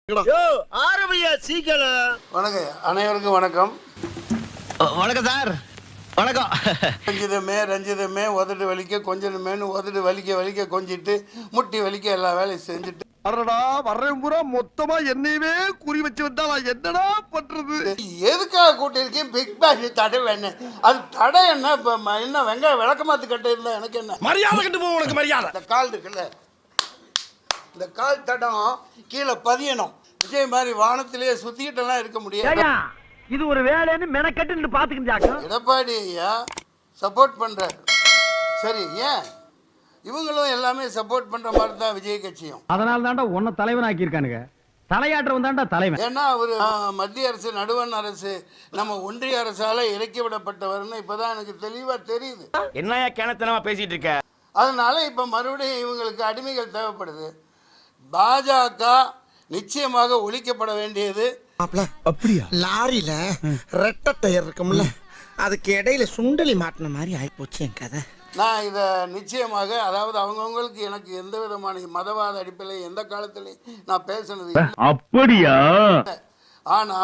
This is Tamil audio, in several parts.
வணக்கம், அனைவருக்கும் வணக்கம். வணக்கம் சார். வணக்கம். ரஞ்சிதமே உதட்டு வலிக்க கொஞ்சமேனு உதட்டு வலிக்க கொஞ்சிட்டு முட்டி வலிக்க எல்லா வேலையும் செஞ்சுட்டு வர்றேன் பூரா மொத்தமா என்னையவே குறி வச்சு வந்தா நான் என்னடா பண்றது? எதுக்காக கூட்டிருக்கேன்? பிக் பாஸ் தடை வேணும். அது தடை என்ன? என்ன வெங்காய விளக்கமாத்து கட்ட இருந்தா எனக்கு என்ன மரியாதை கட்டு போ. உனக்கு மரியாதை. இந்த கால் இருக்குல்ல, இந்த கால் தடம் கீழே பதியணும். விஜய் மாதிரி வானத்திலேயே சுத்திக்கிட்டு எல்லாம் இருக்க முடியாது. இது ஒரு வேலைன்னு மெனக்கட்டு பாத்துக்கிட்டாங்க. எடப்பாடி ஐயா சப்போர்ட் பண்றாரு. சரி, ஏன் இவங்களும் எல்லாமே சப்போர்ட் பண்ற மாதிரி தான் விஜய் கட்சியும். அதனால தான்டா உன்னை தலைவன் ஆக்கியிருக்கானுங்க. தலையாற்றவன் தான்டா தலைவன். ஏன்னா அவரு மத்திய அரசு, நடுவண் அரசு, நம்ம ஒன்றிய அரசால இறக்கி விடப்பட்டவர்னு இப்பதான் எனக்கு தெளிவா தெரியுது. என்னையா கிணத்தனமா பேசிட்டு இருக்க? அதனால இப்ப மறுபடியும் இவங்களுக்கு அடிமைகள் தேவைப்படுது. பாஜக நிச்சயமாக ஒழிக்கப்பட வேண்டியது. அப்படியா? லாரியில ரெட்டை டயர் இருக்கும்ல, அதுக்கு இடையில சுண்டலி மாட்டின மாதிரி ஆயிப்போச்சு என் கதை. நான் இதை நிச்சயமாக, அதாவது அவங்கவுங்களுக்கு எனக்கு எந்த விதமான மதவாத அடிப்படையில் எந்த காலத்திலையும் நான் பேசினது அப்படியா. ஆனா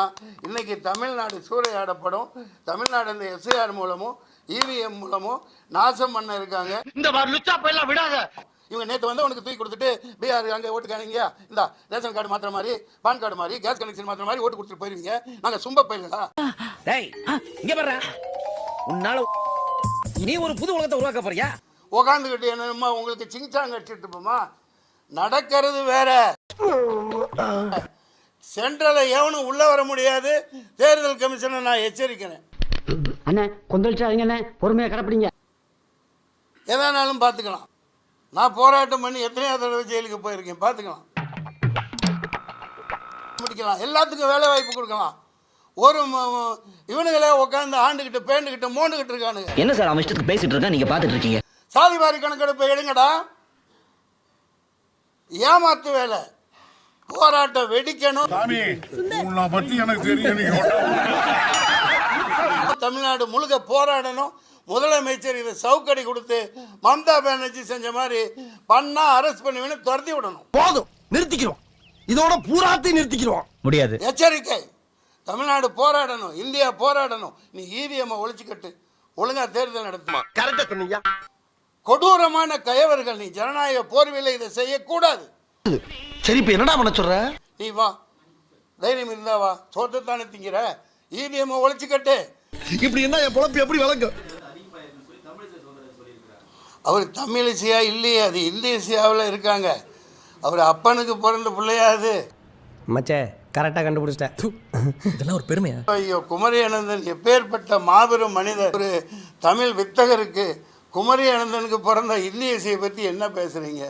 இன்னைக்கு தமிழ்நாடு சூறையாடப்படும். தமிழ்நாடு இந்த எஸ்ஐஆர் மூலமும் இவிஎம் மூலமும் நாசம் பண்ண இருக்காங்க. இந்த மாதிரி லுச்சா போயெல்லாம் விடாத. இவங்க நேற்று வந்து உனக்கு தூக்கி கொடுத்துட்டு பீகார் அங்கே ஓட்டு காணிங்க, இந்த ரேஷன் கார்டு மாத்திர மாதிரி, பான் கார்டு மாதிரி, கேஸ் கனெக்ஷன் மாத்திர மாதிரி ஓட்டு கொடுத்துட்டு போயிருவீங்க. நாங்கள் சும்ப போயிடலா? டேய் இங்க பாரு, உன்னால நீ ஒரு புது உலகத்தை உருவாக்க போறியா? உட்காந்துக்கிட்டு என்னமா உங்களுக்கு சிங்சாங்க அடிச்சுட்டு போமா? நடக்கிறது வேற. சென்ட்ரல எவனும் உள்ள வர முடியாது. தேர்தல் கமிஷனை நான் எச்சரிக்கிறேன். அண்ணே கொந்தளிச்சாதீங்க, பொறுமையா கடைப்பிடிங்க. எதானாலும் பார்த்துக்கலாம். நான் போராட்டம் பண்ணி எத்தனையோ தடவை ஜெயிலுக்கு போயிருக்கேன். பார்த்துக்கலாம், முடிக்கலாம், எல்லாத்துக்கும் வேலை வாய்ப்பு கொடுக்கலாம். ஒரு இவனுங்களே உட்காந்து ஆண்டுகிட்டு பேண்டுகிட்டு மோண்டுகிட்டு இருக்கானுங்க. என்ன சார் அவன் இஷ்டத்துக்கு பேசிட்டு இருக்கா, நீங்க பாத்துட்டு இருக்கீங்க? சாதிவாரி கணக்கெடுப்பை எடுங்கடா. ஏமாத்து வேலை. போராட்டம் வெடிக்கணும். தமிழ்நாடு முழுக்க போராடணும். முதலமைச்சர் இதை சவுக்கடி கொடுத்து மம்தா பானர்ஜி செஞ்ச மாதிரி பண்ணா அரெஸ்ட் பண்ணி துரத்தி விடணும். போதும், நிறுத்திக்கிறோம். இதோட பூராத்தையும் நிறுத்திக்கிறோம். முடியாது. எச்சரிக்கை. தமிழ்நாடு போராடணும், இந்தியா போராடணும். நீ இவிஎம் ஒழிச்சுக்கட்டு, ஒழுங்கா தேர்தல் நடத்துமா. கரெக்டா சொன்னீங்க. கொடூரமான கயவர்கள். நீ ஜனநாயக போர்வில இதை செய்யக்கூடாது. சரி, இப்ப என்னடா பண்ண சொல்ற? நீ வா, தைரியம் இருந்தா வா. தோட்டத்தானே திங்கிற, இவிஎம் ஒழிச்சுக்கட்டு. இப்படி என்ன என் பொழப்பு எப்படி வழங்க? அவர் தமிழிசையா இல்லையே, அது இந்தியசியாவில் இருக்காங்க. அவர் அப்பனுக்கு பிறந்த பிள்ளையாது. மச்சே கரெக்டாக கண்டுபிடிச்சிட்டேன். இதெல்லாம் ஒரு பெருமையா? ஐயோ, குமரி அனந்தன் எப்பேற்பட்ட மாபெரும் மனிதர். ஒரு தமிழ் வித்தகருக்கு குமரி அனந்தனுக்கு பிறந்த இந்தியசியை பத்தி என்ன பேசுறீங்க?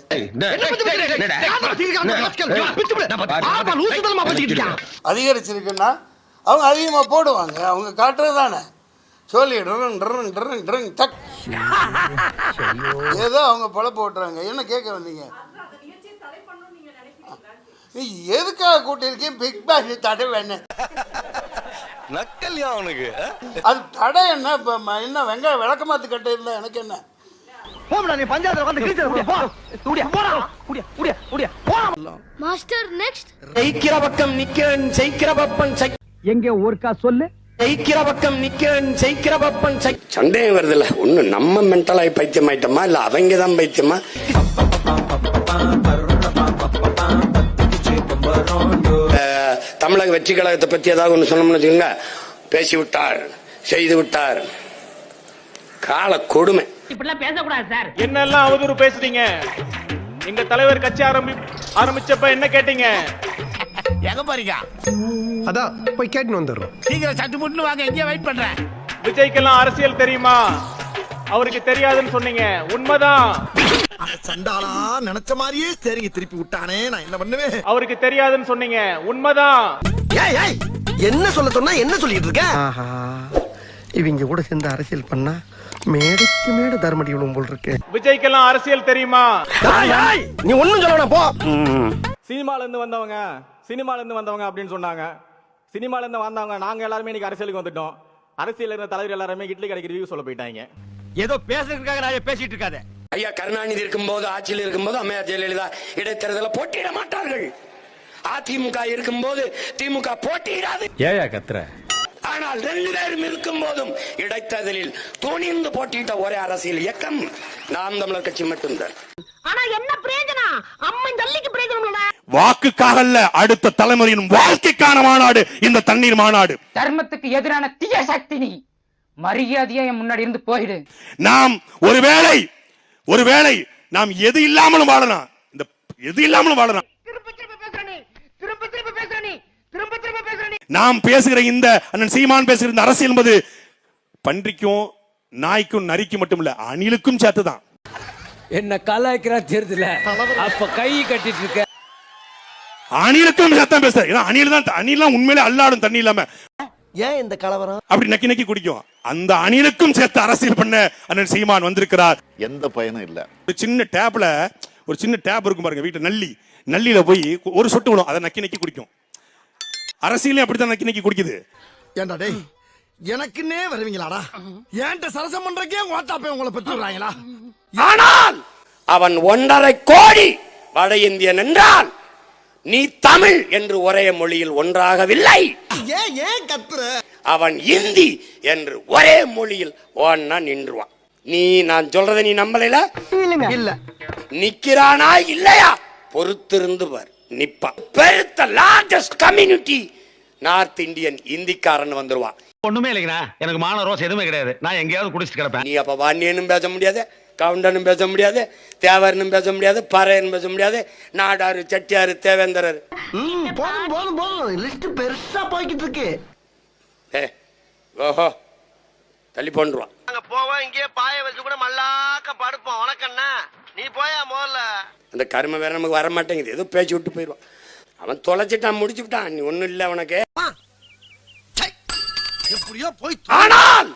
அதிகரிச்சிருக்குன்னா அவங்க அதிகமா போடுவாங்க. அவங்க காட்டுறது தானே சொல்லி டக் ஏதோ அவங்க பொழப்பு ஓட்டுறாங்க. என்ன கேட்க வந்தீங்க? எதுக்காக கூட்டிருக்கேன்? பிக் பாஸ் தடை வேணும். நக்கல்யா அவனுக்கு. அது தடை என்ன? என்ன வெங்காய விளக்கமாத்து கட்ட இருந்தா எனக்கு என்ன? Master next. ஜெயிக்கிற பக்கம் நிக்கிறேன், ஜெயிக்கிற பப்பன் எங்க ஊர்க்கா சொல்லு. ஜெயிக்கிற பக்கம் நிக்கிறேன், ஜெயிக்கிற பப்பன் சந்தேகம் வருதுல்ல. ஒண்ணு நம்ம மென்டலாய் பைத்தியம் ஆயிட்டோமா, இல்ல அவங்க தான் பைத்தியமா? தமிழக வெற்றி கழகத்தை பத்தி ஏதாவது ஒண்ணு சொன்னோம்னு வச்சுக்கோங்க, பேசி விட்டார், செய்து விட்டார். கால கொடுமை. இப்படிலாம் பேசக்கூடாது சார். என்னெல்லாம் அவதூறு பேசுறீங்க? எங்க தலைவர் கட்சி ஆரம்பிச்சப்ப என்ன கேட்டீங்க? எங்க போறீங்க? அதான் போய் கேட்டு வந்துடுறோம். சீக்கிரம் சட்டு முட்டு வாங்க, எங்க வெயிட் பண்றேன். விஜய்க்கெல்லாம் அரசியல் தெரியுமா? அவருக்கு தெரியாதுன்னு சொன்னீங்க. உண்மைதான். சண்டாளா நினைச்ச மாதிரியே சரிங்க திருப்பி விட்டானே, நான் என்ன பண்ணுவேன்? அவருக்கு தெரியாதுன்னு சொன்னீங்க. உண்மைதான். என்ன சொல்ல சொன்னா என்ன சொல்லிட்டு இருக்க? இவங்க கூட சேர்ந்து அரசியல் பண்ணா மேடைக்கு மேடை தர்மடி விழும் போல் இருக்கு. விஜய்க்கெல்லாம் அரசியல் தெரியுமா? நீ ஒண்ணும் சொல்லணும் போ. சினிமால இருந்து வந்தவங்க அப்படின்னு சொன்னாங்க. சினிமால இருந்து வந்தவங்க நாங்க எல்லாருமே இன்னைக்கு அரசியலுக்கு வந்துட்டோம். அரசியல் இருந்த தலைவர் எல்லாருமே இட்லி கடைக்கு ரிவ்யூ சொல்ல போயிட்டாங்க. ஏதோ பேசுறதுக்காக நான் பேசிட்டு இருக்காத. ஐயா கருணாநிதி இருக்கும்போது, ஆட்சியில் இருக்கும்போது அம்மையார் ஜெயலலிதா இடைத்தேர்தலில் போட்டியிட மாட்டார்கள். அதிமுக இருக்கும்போது திமுக போட்டியிடாது. ஏயா கத்துற? ஆனால் 2 பேரும் இருக்கும் போதும் இடைத்தேர்தலில் துணிந்து போட்டியிட்ட ஒரே அரசியல் இயக்கம் நாம் தமிழர் கட்சி மட்டும்தான். ஆனா என்ன பிரயோஜனம்? அம்மன் ஜல்லிக்கு பிரயோஜனம். வாக்குக்காக அல்ல, அடுத்த தலைமுறையின் வாழ்க்கைக்கான மாநாடு இந்த தண்ணீர் மாநாடு. தர்மத்துக்கு எதிரான தீய சக்தி நீ. மரியாதையா என் முன்னாடி இருந்து போயிடு. நாம் ஒருவேளை நாம் எது இல்லாமலும் வாழலாம். இந்த எது இல்லாமலும் வாழலாம். நாம் பேசுகிற இந்த அண்ணன் சீமான் பேசுகிற இந்த அரசியல் என்பது பன்றிக்கும் நாய்க்கும் நரிக்கும் மட்டும் இல்ல, அணிலுக்கும் சேர்த்துதான். என்ன கலாய்க்கிறா தெரியுதுல, அப்ப கை கட்டிட்டு இருக்க. அணிலுக்கும் சேர்த்தான் பேசுற. அணிலாம் உண்மையிலே அல்லாடும் தண்ணி இல்லாம ஏன் இந்த கலவரம்? அப்படி நக்கி நக்கி குடிக்கும். அந்த அணிலுக்கும் சேர்த்து அரசியல் பண்ண அண்ணன் சீமான் வந்திருக்கிறார். எந்த பயனும் இல்ல. ஒரு சின்ன டேப் இருக்கும் பாருங்க வீட்டுல, நல்லில போய் ஒரு சொட்டு விடும், அதை நக்கி நக்கி குடிக்கும். அரசியலே அப்படித்தான் நக்கி நக்கி குடிக்குது. ஏண்டா டேய், எனக்குன்னே வருவீங்களாடா? ஏன்ட்ட சரசம் பண்றக்கே ஓட்டாப்பே உங்களை பெற்றுறாங்களா? ஆனால் அவன் 1.5 கோடி வட இந்தியன் என்றால் நீ தமிழ் என்று ஒரே மொழியில் ஒன்றாகவில்லை. ஏன் கத்துற? அவன் இந்தி என்று ஒரே மொழியில் ஒன்னா நின்றுவான். நீ நான் சொல்றதை நீ நம்பல? இல்ல. நிக்கிறானா இல்லையா பொறுத்திருந்து பார், நிப்பான். பெருத்த லார்ஜஸ்ட் கம்யூனிட்டி நார்த் இந்தியன் இந்திக்காரன் வந்துருவான். ஒண்ணுமே இல்லைங்கண்ணா, எனக்கு மான ரோஸ் எதுவுமே கிடையாது. நான் எங்கேயாவது குடிச்சிட்டு கிடப்பேன். நீ அப்ப வாணியனும் பேச முடியாது, கவுண்டனும் பேச முடியாது, தேவரனும் பேச முடியாது, பறையனும் பேச முடியாது, நாடாரு, செட்டியாரு, தேவேந்திரர். போதும் லிஸ்ட் பெருசா போய்கிட்டு இருக்கு. ஓஹோ தள்ளி போன்றுவான். நாங்க போவோம், இங்கே பாய வச்சு கூட மல்லாக்க படுப்போம். வணக்கண்ணா, நீ போயா முதல்ல. அந்த கருமை வேற நமக்கு வர மாட்டேங்குது, ஏதோ பேச்சு விட்டு போயிடுவான். அவன் தொலைச்சிட்டான், முடிச்சு விட்டான். நீ ஒண்ணும் இல்ல உனக்கு. எப்படியோ போய். ஆனால்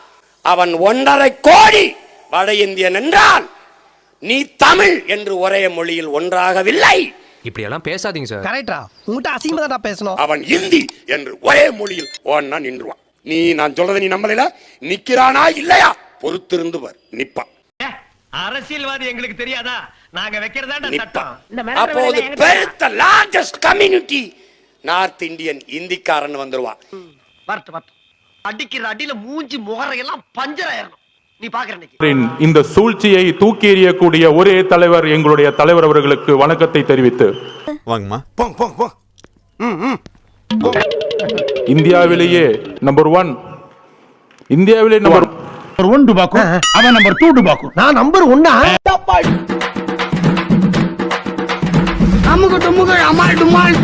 அவன் 1.5 கோடி வட இந்தியன் என்றால் நீ தமிழ் என்று ஒரே மொழியில் ஒன்றாகவில்லை. இப்படி எல்லாம் பேசாதீங்க சார். கரெக்டா? உங்ககிட்ட அசிங்கமா தான் பேசணும். அவன் இந்தி என்று ஒரே மொழியில் ஒன்னா நின்றுவான். நீ நான் சொல்றதை நீ நம்பல? நிக்கிறானா இல்லையா பொறுத்திருந்து பார், நிப்பான். அரசியல்வாதி எங்களுக்கு தெரியாதா? நாங்க வைக்கிறதா நிப்பான். அப்போது பெருத்த லார்ஜஸ்ட் கம்யூனிட்டி நார்த் இந்தியன் இந்திக்காரன் வந்துருவான். வரட்டு அடிக்கிற அடியில மூஞ்சி முகரையெல்லாம் பஞ்சர் ஆயிரணும். நீ பாக்குற இந்த சூழ்ச்சியை தூக்கி எறியக்கூடிய ஒரே தலைவர் எங்களுடைய தலைவர் அவர்களுக்கு வணக்கத்தை தெரிவித்து வாங்கம்மா. இந்தியாவிலேயே நம்பர் 1, இந்தியாவிலே நம்பர் 1 டுபாக்கு, அவன் நம்பர் 2 டுபாக்கு. நான் நம்பர் 1. அமுக டுமுக அமால் டுமால்